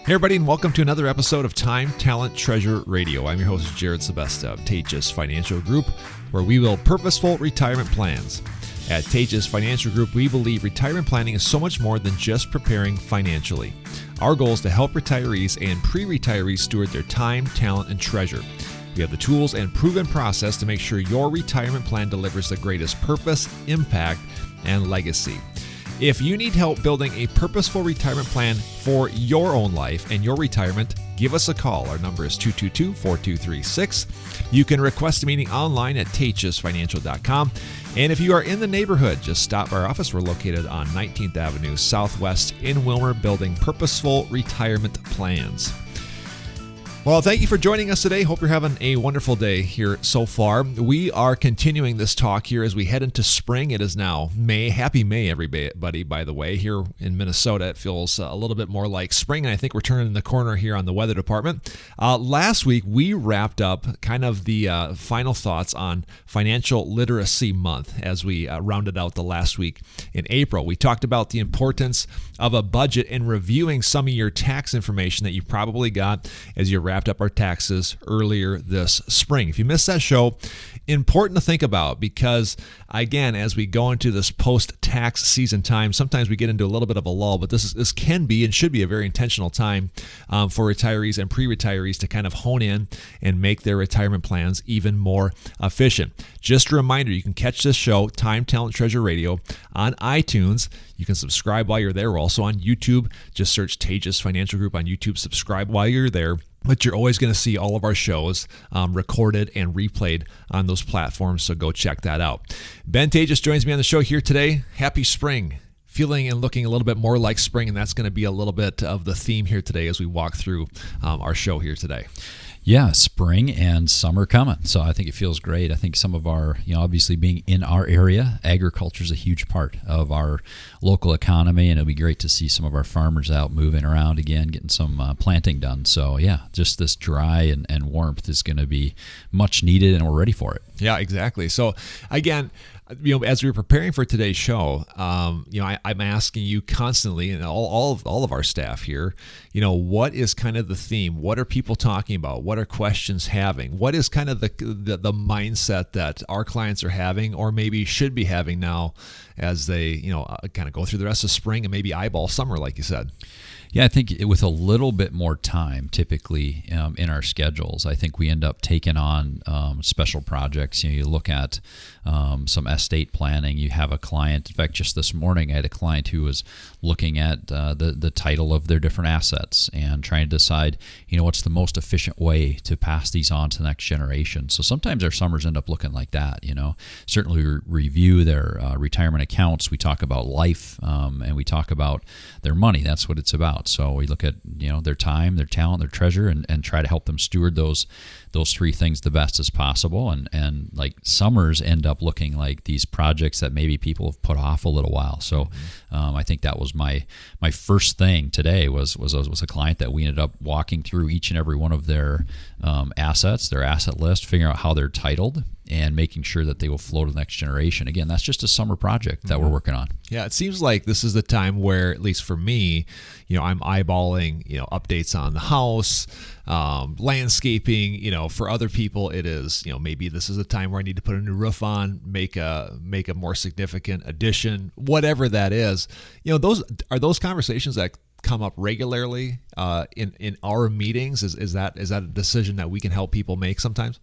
Hey everybody, and welcome to another episode of Time, Talent, Treasure Radio. I'm your host, Jared Sebesta of Taatjes Financial Group, where we build purposeful retirement plans. At Taatjes Financial Group, we believe retirement planning is so much more than just preparing financially. Our goal is to help retirees and pre-retirees steward their time, talent, and treasure. We have the tools and proven process to make sure your retirement plan delivers the greatest purpose, impact, and legacy. If you need help building a purposeful retirement plan for your own life and your retirement, give us a call. Our number is 222-4236. You can request a meeting online at taatjesfinancial.com. And if you are in the neighborhood, just stop by our office. We're located on 19th Avenue Southwest in Wilmer, building purposeful retirement plans. Well, thank you for joining us today. Hope you're having a wonderful day here so far. We are continuing this talk here as we head into spring. It is now May. Happy May, everybody, by the way. Here in Minnesota, it feels a little bit more like spring, and I think we're turning the corner here on the weather department. Last week, we wrapped up kind of the final thoughts on Financial Literacy Month as we rounded out the last week in April. We talked about the importance of a budget and reviewing some of your tax information that you probably got as you wrapped up our taxes earlier this spring. If you missed that show, important to think about because, again, as we go into this post-tax season time, sometimes we get into a little bit of a lull, but this can be and should be a very intentional time for retirees and pre-retirees to kind of hone in and make their retirement plans even more efficient. Just a reminder, you can catch this show, Time, Talent, Treasure Radio, on iTunes. You can subscribe while you're there. We're also on YouTube. Just search Taatjes Financial Group on YouTube. Subscribe while you're there. But you're always going to see all of our shows recorded and replayed on those platforms, so go check that out. Ben Taatjes joins me on the show here today. Happy spring. Feeling and looking a little bit more like spring, and that's going to be a little bit of the theme here today as we walk through our show here today. Yeah, spring and summer coming. So I think it feels great. I think some of our, obviously being in our area, agriculture is a huge part of our local economy, and it'll be great to see some of our farmers out moving around again, getting some planting done. So yeah, just this dry and warmth is going to be much needed, and we're ready for it. Yeah, exactly. So again, as we were preparing for today's show, I'm asking you constantly, and all of our staff here, what is kind of the theme? What are people talking about? What are questions having? What is kind of the mindset that our clients are having, or maybe should be having now, as they kind of go through the rest of spring and maybe eyeball summer, like you said? Yeah, I think with a little bit more time, typically in our schedules, I think we end up taking on special projects. You look at some estate planning. You have a client. In fact, just this morning, I had a client who was looking at the title of their different assets and trying to decide, what's the most efficient way to pass these on to the next generation. So sometimes our summers end up looking like that. Certainly review their retirement accounts. We talk about life, and we talk about their money. That's what it's about. So we look at their time, their talent, their treasure, and try to help them steward those three things the best as possible. And like summers end up looking like these projects that maybe people have put off a little while. So I think that was my first thing today was a client that we ended up walking through each and every one of their assets, their asset list, figuring out how they're titled, and making sure that they will flow to the next generation. Again, that's just a summer project that we're working on. Yeah, it seems like this is the time where, at least for me, I'm eyeballing, updates on the house, landscaping. For other people, it is, maybe this is a time where I need to put a new roof on, make a more significant addition, whatever that is. Those conversations that come up regularly in our meetings. Is that a decision that we can help people make sometimes?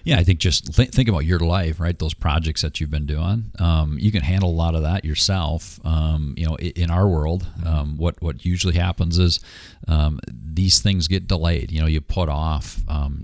Yeah, I think just think about your life, right? Those projects that you've been doing. You can handle a lot of that yourself. In our world, what usually happens is these things get delayed. You put off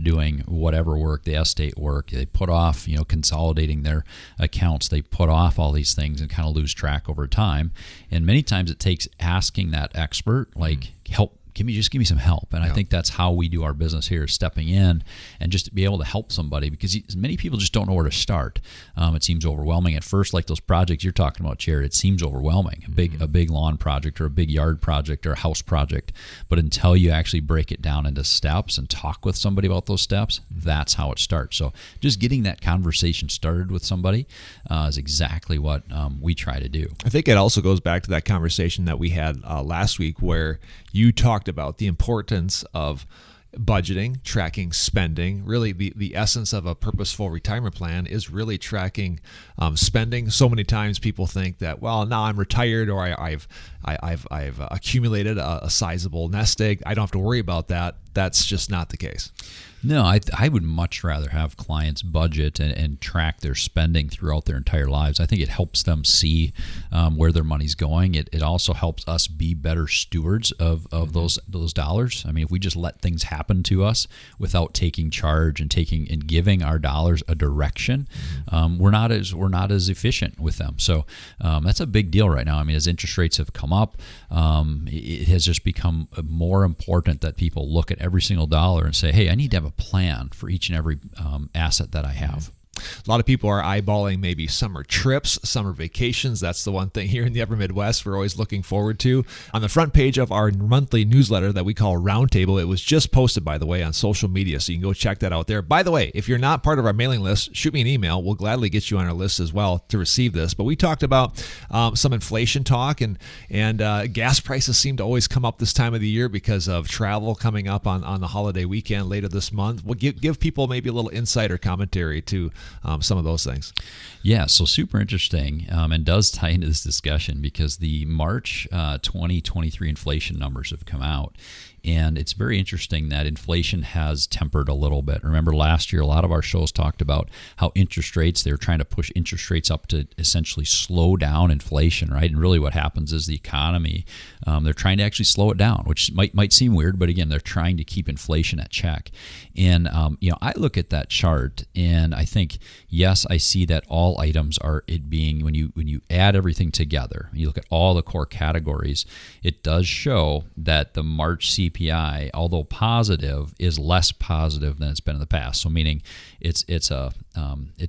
doing whatever work, the estate work. They put off, consolidating their accounts. They put off all these things and kind of lose track over time. And many times it takes asking that expert, like, help. Give me some help. And I think that's how we do our business here, stepping in and just to be able to help somebody, because many people just don't know where to start. It seems overwhelming at first, like those projects you're talking about, Jared. It seems overwhelming, a big lawn project or a big yard project or a house project. But until you actually break it down into steps and talk with somebody about those steps, that's how it starts. So just getting that conversation started with somebody is exactly what we try to do. I think it also goes back to that conversation that we had last week where, you talked about the importance of budgeting, tracking spending. Really, the essence of a purposeful retirement plan is really tracking spending. So many times people think that, well, now I'm retired, or I've accumulated a sizable nest egg, I don't have to worry about that. That's just not the case. No, I would much rather have clients budget and track their spending throughout their entire lives. I think it helps them see where their money's going. It also helps us be better stewards of those dollars. I mean, if we just let things happen to us without taking charge and giving our dollars a direction, we're not as efficient with them. So that's a big deal right now. I mean, as interest rates have come up, it has just become more important that people look at every single dollar and say, hey, I need to have a plan for each and every asset that I have. A lot of people are eyeballing maybe summer trips, summer vacations. That's the one thing here in the Upper Midwest we're always looking forward to. On the front page of our monthly newsletter that we call Roundtable, it was just posted, by the way, on social media, so you can go check that out there. By the way, if you're not part of our mailing list, shoot me an email. We'll gladly get you on our list as well to receive this. But we talked about some inflation talk, and gas prices seem to always come up this time of the year because of travel coming up on the holiday weekend later this month. We'll give people maybe a little insight or commentary to some of those things. Yeah, so super interesting, and does tie into this discussion because the March 2023 inflation numbers have come out. And it's very interesting that inflation has tempered a little bit. Remember last year, a lot of our shows talked about how interest rates, they're trying to push interest rates up to essentially slow down inflation, right? And really what happens is the economy, they're trying to actually slow it down, which might seem weird, but again, they're trying to keep inflation at check. And, I look at that chart and I think, yes, I see that all items are it being, when you add everything together, you look at all the core categories, it does show that the March CPI, although positive, is less positive than it's been in the past. So meaning it's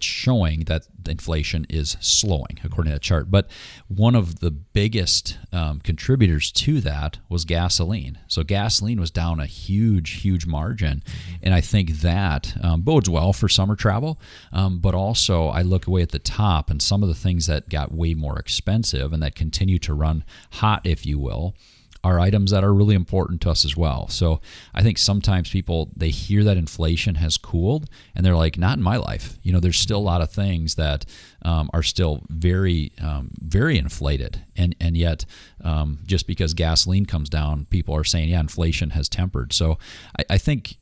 showing that the inflation is slowing according to that chart. But one of the biggest contributors to that was gasoline. So gasoline was down a huge margin, and I think that bodes well for summer travel. But also I look away at the top and some of the things that got way more expensive and that continue to run hot, if you will, are items that are really important to us as well. So I think sometimes people, they hear that inflation has cooled and they're like, not in my life. There's still a lot of things that are still very inflated. And yet just because gasoline comes down, people are saying, yeah, inflation has tempered. So I think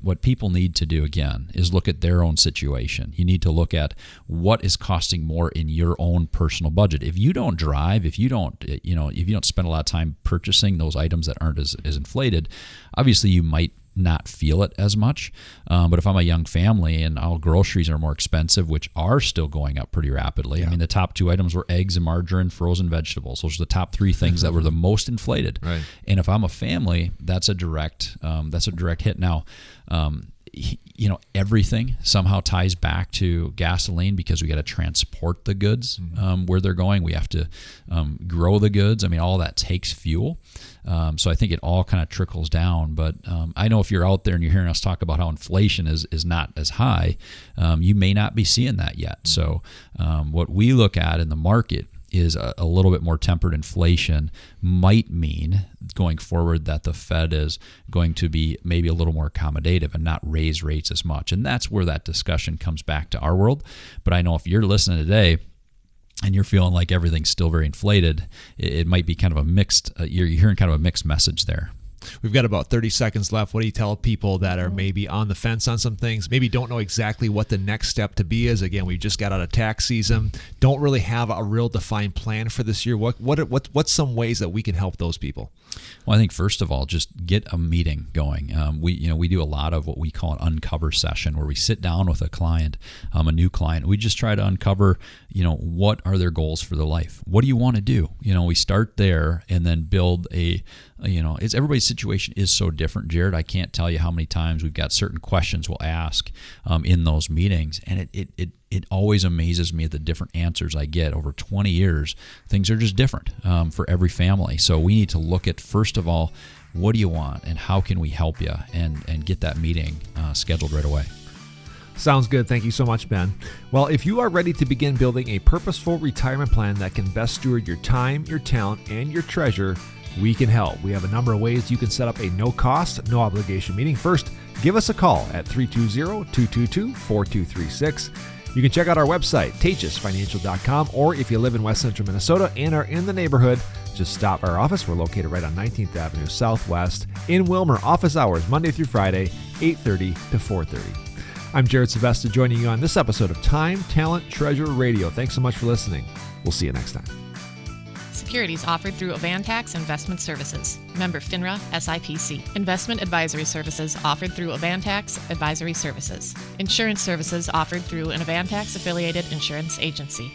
what people need to do, again, is look at their own situation. You need to look at what is costing more in your own personal budget. If you don't drive, if you don't spend a lot of time purchasing those items that aren't as inflated, obviously you might not feel it as much. But if I'm a young family and all groceries are more expensive, which are still going up pretty rapidly. Yeah. I mean, the top two items were eggs and margarine, frozen vegetables. Those are the top three things that were the most inflated. Right. And if I'm a family, that's a direct hit. Now, everything somehow ties back to gasoline because we got to transport the goods where they're going. We have to grow the goods. I mean, all that takes fuel. So I think it all kind of trickles down. But I know if you're out there and you're hearing us talk about how inflation is not as high, you may not be seeing that yet. So what we look at in the market is a little bit more tempered inflation might mean going forward that the Fed is going to be maybe a little more accommodative and not raise rates as much. And that's where that discussion comes back to our world. But I know if you're listening today and you're feeling like everything's still very inflated, it might be kind of a mixed, you're hearing kind of a mixed message there. We've got about 30 seconds left. What do you tell people that are maybe on the fence on some things, maybe don't know exactly what the next step to be is? Again, we just got out of tax season, don't really have a real defined plan for this year. What's some ways that we can help those people? Well, I think first of all, just get a meeting going. We do a lot of what we call an uncover session where we sit down with a client, a new client. We just try to uncover, what are their goals for their life? What do you want to do? We start there and then build it's everybody's situation is so different, Jared. I can't tell you how many times we've got certain questions we'll ask in those meetings, and it always amazes me at the different answers I get. Over 20 years, things are just different for every family. So we need to look at, first of all, what do you want and how can we help you, and get that meeting scheduled right away. Sounds good. Thank you so much, Ben. Well, if you are ready to begin building a purposeful retirement plan that can best steward your time, your talent, and your treasure, we can help. We have a number of ways you can set up a no-cost, no-obligation meeting. First, give us a call at 320-222-4236. You can check out our website, taatjesfinancial.com, or if you live in West Central Minnesota and are in the neighborhood, just stop our office. We're located right on 19th Avenue Southwest in Wilmer. Office hours, Monday through Friday, 8:30 to 4:30. I'm Jared Sebesta, joining you on this episode of Time, Talent, Treasure Radio. Thanks so much for listening. We'll see you next time. Securities offered through Avantax Investment Services. Member FINRA SIPC. Investment advisory services offered through Avantax Advisory Services. Insurance services offered through an Avantax affiliated insurance agency.